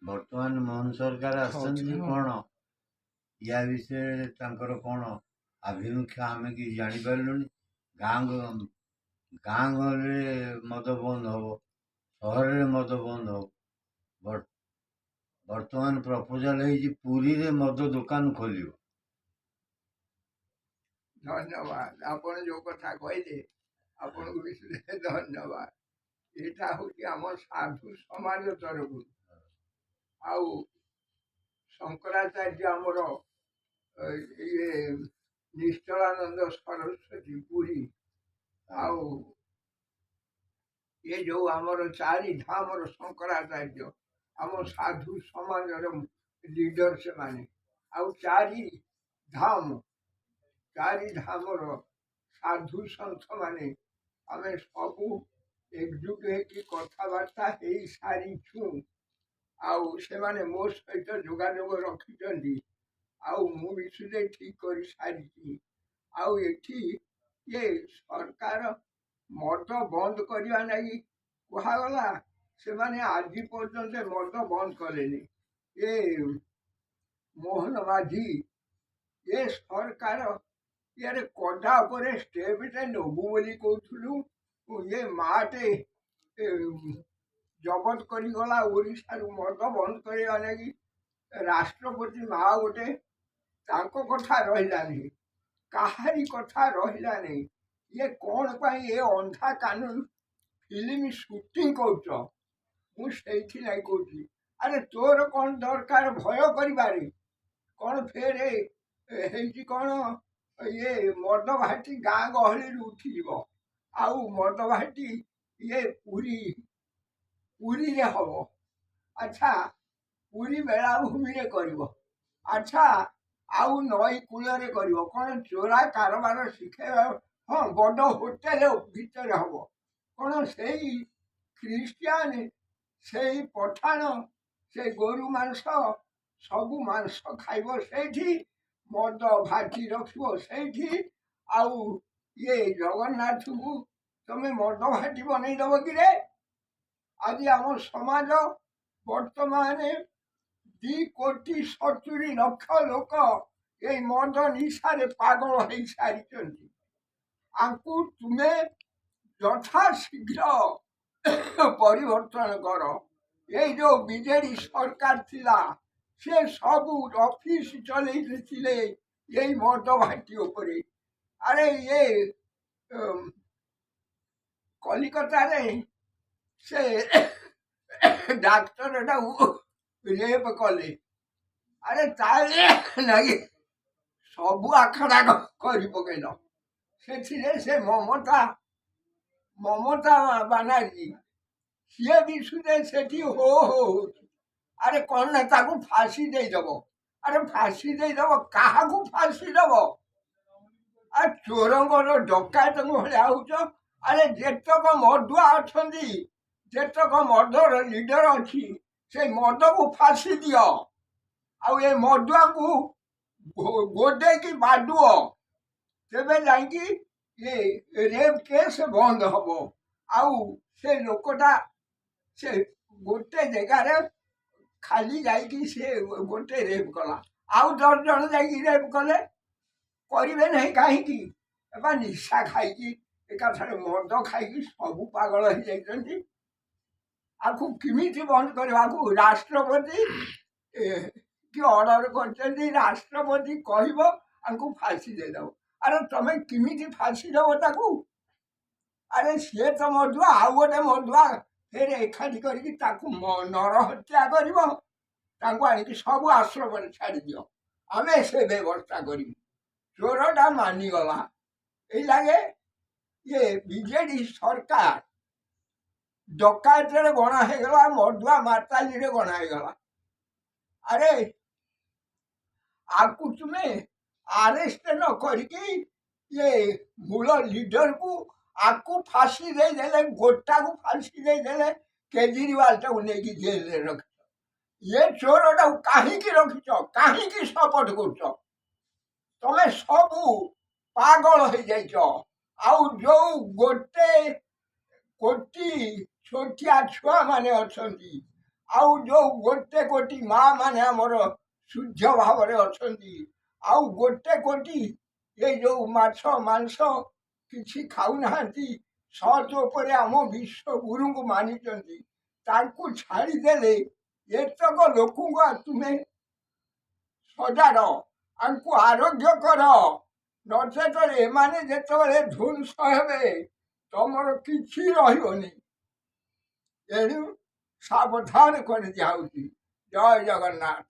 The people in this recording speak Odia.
ବର୍ତ୍ତମାନ ମୋହନ ସରକାର ଆସିଛନ୍ତି କ'ଣ ୟା ବିଷୟରେ ତାଙ୍କର କ'ଣ ଆଭିମୁଖ୍ୟ ଆମେ କିଛି ଜାଣିପାରିଲୁନି। ଗାଁ ଗହଳିରେ ମଦ ବନ୍ଦ ହବ, ସହରରେ ମଦ ବନ୍ଦ ହବ। ବର୍ତ୍ତମାନ ପ୍ରପୋଜାଲ ହେଇଛି ପୁରୀରେ ମଦ ଦୋକାନ ଖୋଲିବ। ଧନ୍ୟବାଦ। ଆପଣ ଯୋଉ କଥା କହିଲେ ଆପଣଙ୍କୁ ବିଶେଷ ଧନ୍ୟବାଦ। ଏଇଟା ହଉଛି ଆମ ସାଧୁ ସମାଜ ତରଫରୁ। ଆଉ ଶଙ୍କରାଚାର୍ଯ୍ୟ ଆମର ଇଏ ନିଶ୍ଚଳାନନ୍ଦ ସରସ୍ୱତୀ ପୁରୀ, ଆଉ ଏ ଯୋଉ ଆମର ଚାରି ଧାମର ଶଙ୍କରାଚାର୍ଯ୍ୟ ଆମ ସାଧୁ ସମାଜର ଲିଡର ସେମାନେ। ଆଉ ଚାରିଧାମର ସାଧୁ ସନ୍ଥ ମାନେ ଆମେ ସବୁ ଏକଜୁଟ ହେଇକି କଥାବାର୍ତ୍ତା ହେଇ ସାରିଛୁ। ଆଉ ସେମାନେ ମୋ ସହିତ ଯୋଗାଯୋଗ ରଖିଛନ୍ତି। ଆଉ ମୁଁ ବି ସୁଦ୍ଧା ଠିକ କରି ସାରିଛି। ଆଉ ଏଠି ଇଏ ସରକାର ମଦ ବନ୍ଦ କରିବା ଲାଗି କୁହାଗଲା, ସେମାନେ ଆଜି ପର୍ଯ୍ୟନ୍ତ ମଦ ବନ୍ଦ କଲେନି। ଏ ମୋହନ ମାଝୀ ଏ ସରକାର ଇଆରେ କଡା ଉପରେ ଷ୍ଟେପଟେ ନେବୁ ବୋଲି କହୁଥିଲୁ। ଇଏ ମାଟେ ଜବତ କରିଗଲା ଓଡ଼ିଶାରୁ ମଦ ବନ୍ଦ କରିବା ଲାଗି। ରାଷ୍ଟ୍ରପତି ମା ଗୋଟେ, ତାଙ୍କ କଥା ରହିଲାନି, କାହାରି କଥା ରହିଲାନି। ଇଏ କ'ଣ ପାଇଁ ଏ ଅନ୍ଧା କାନୁନ ଫିଲ୍ମ ସୁଟିଂ କରୁଛ? ମୁଁ ସେଇଥିଲାଗି କହୁଛି, ଆରେ ତୋର କ'ଣ ଦରକାର ଭୟ କରିବାରେ? କ'ଣ ଫେରେ ହେଇଛି କ'ଣ ଇଏ ମଦ ଭାଟି ଗାଁ ଗହଳିରୁ ଉଠିଯିବ। ଆଉ ମଦ ଭାଟି ଇଏ ପୁରୀରେ ହବ। ଆଚ୍ଛା, ପୁରୀ ବେଳାଭୂମିରେ କରିବ। ଆଚ୍ଛା, ଆଉ ନଈ କୂଳରେ କରିବ। କ'ଣ ଚୋରା କାରବାର ଶିଖେଇବା? ହଁ, ବଡ଼ ହୋଟେଲ ଭିତରେ ହବ। କ'ଣ ସେଇ ଖ୍ରୀଷ୍ଟିଆନ, ସେଇ ପଠାଣ, ସେ ଗୋରୁ ମାଂସ ସବୁ ମାଂସ ଖାଇବ ସେଇଠି, ମଦ ଭାଟି ରଖିବ ସେଇଠି। ଆଉ ଇଏ ଜଗନ୍ନାଥଙ୍କୁ ତମେ ମଦ ଭାଟି ବନେଇଦବ କିରେ? ଆଜି ଆମ ସମାଜ ବର୍ତ୍ତମାନ 2,70,00,000 ଲୋକ ଏଇ ମଦ ନିଶାରେ ପାଗଳ ହେଇସାରିଛନ୍ତି। ଆଙ୍କୁ ତୁମେ ଯଥା ଶୀଘ୍ର ପରିବର୍ତ୍ତନ କର। ଏଇ ଯୋଉ ବିଜେଡି ସରକାର ଥିଲା, ସେ ସବୁ ଅଫିସ ଚଲେଇଥିଲେ ଏଇ ମଦ ଭାଟି ଉପରେ। ଆରେ ଇଏ କଲିକତାରେ ସେ ଡାକ୍ତରଟାକୁ ରେପ କଲେ। ଆରେ ତାହେଲେ ନାଇଁ ସବୁ ଆଖଡ଼ା କରି ପକେଇଲ। ସେଥିରେ ସେ ମମତା ବାନାର୍ଜୀ, ସିଏ ବି ସୁଦ୍ଧା ସେଠି ହୋ ହଉଛି। ଆରେ କ'ଣ ନା ତାକୁ ଫାଶୀ ଦେଇଦବ। ଆରେ ଫାଶୀ ଦେଇଦବ, କାହାକୁ ଫାଶୀ ଦବ? ଆ ଚୋରଙ୍କର ଡକାୟତଙ୍କ ଭଳିଆ ହଉଛ। ଆରେ ଯେତକ ମଦୁଆ ଅଛନ୍ତି, ଯେତକ ମଦର ଲିଡର ଅଛି, ସେ ମଦକୁ ଫାଶୀ ଦିଅ। ଆଉ ଏ ମଦୁଆଙ୍କୁ ଗୋଡେଇକି ବାଡୁଅ, ତେବେ ଯାଇକି ଏ ରେପ୍ କେସ୍ ବନ୍ଦ ହବ। ଆଉ ସେ ଲୋକଟା ସେ ଗୋଟେ ଜାଗାରେ ଖାଲି ଯାଇକି ସେ ଗୋଟେ ରେପ୍ କଲା, ଆଉ 10 ଜଣ ଯାଇକି ରେପ୍ କଲେ। କରିବେ ନାହିଁ କାହିଁକି? ଏବା ନିଶା ଖାଇକି ଏକାଥରେ ମଦ ଖାଇକି ସବୁ ପାଗଳ ହେଇଯାଇଛନ୍ତି। ଆକୁ କେମିତି ବନ୍ଦ କରିବାକୁ ରାଷ୍ଟ୍ରପତି କି ଅର୍ଡର କରିଛନ୍ତି? ରାଷ୍ଟ୍ରପତି କହିବ ଆଙ୍କୁ ଫାଶୀ ଦେଇଦବ। ଆରେ ତମେ କେମିତି ଫାଶୀ ଦବ ତାକୁ? ଆରେ ସିଏ ତ ମଦୁଆ, ଆଉ ଗୋଟେ ମଦୁଆ ଫେରେ ଏକାଠି କରିକି ତାକୁ ନରହତ୍ୟା କରିବ। ତାଙ୍କୁ ଆଣିକି ସବୁ ଆଶ୍ରମରେ ଛାଡ଼ିଦିଅ, ଆମେ ସେ ବ୍ୟବସ୍ଥା କରିବୁ। ଚୋରଟା ମାନିଗଲା। ଏଇ ଲାଗେ ଇଏ ବିଜେଡି ସରକାର ଡକାୟତରେ ଗଣା ହେଇଗଲା, ମଦୁଆ ମାତାଲିରେ ଗଣା ହେଇଗଲା। ଆରେ ଆକୁ ତୁମେ ଆରେଷ୍ଟ ନ କରିକି ଇଏ ମୂଳ ଲିଡରକୁ ଆକୁ ଫାଶୀ ଦେଇଦେଲେ, ଗୋଟାକୁ ଫାଶୀ ଦେଇଦେଲେ, କେଜରିୱାଲଟାକୁ ନେଇକି ଜେଲରେ ରଖିଛ। ଇଏ ଚୋରଟାକୁ କାହିଁକି ରଖିଛ? କାହିଁକି ସପୋର୍ଟ କରୁଛ? ତମେ ସବୁ ପାଗଳ ହେଇଯାଇଛ। ଆଉ ଯୋଉ 1 କୋଟି ଛୋଟିଆ ଛୁଆ ମାନେ ଅଛନ୍ତି, ଆଉ ଯୋଉ ଗୋଟେ କୋଟି ମା ମାନେ ଆମର ଶୁଦ୍ଧ ଭାବରେ ଅଛନ୍ତି, ଆଉ ଗୋଟେ କୋଟି ଏଇ ଯୋଉ ମାଛ ମାଂସ କିଛି ଖାଉନାହାନ୍ତି, ସତ ଉପରେ ଆମ ବିଶ୍ୱଗୁରୁଙ୍କୁ ମାନିଛନ୍ତି, ତାଙ୍କୁ ଛାଡ଼ିଦେଲେ ଏତକ ଲୋକଙ୍କୁ ତୁମେ ସଜାଡ଼, ଆଙ୍କୁ ଆରୋଗ୍ୟ କର, ନଚେତ ଏମାନେ ଯେତେବେଳେ ଧ୍ୱଂସ ହେବେ ତମର କିଛି ରହିବନି। ଏଣୁ ସାବଧାନ କରି ଦିଆହଉଛି। ଜୟ ଜଗନ୍ନାଥ।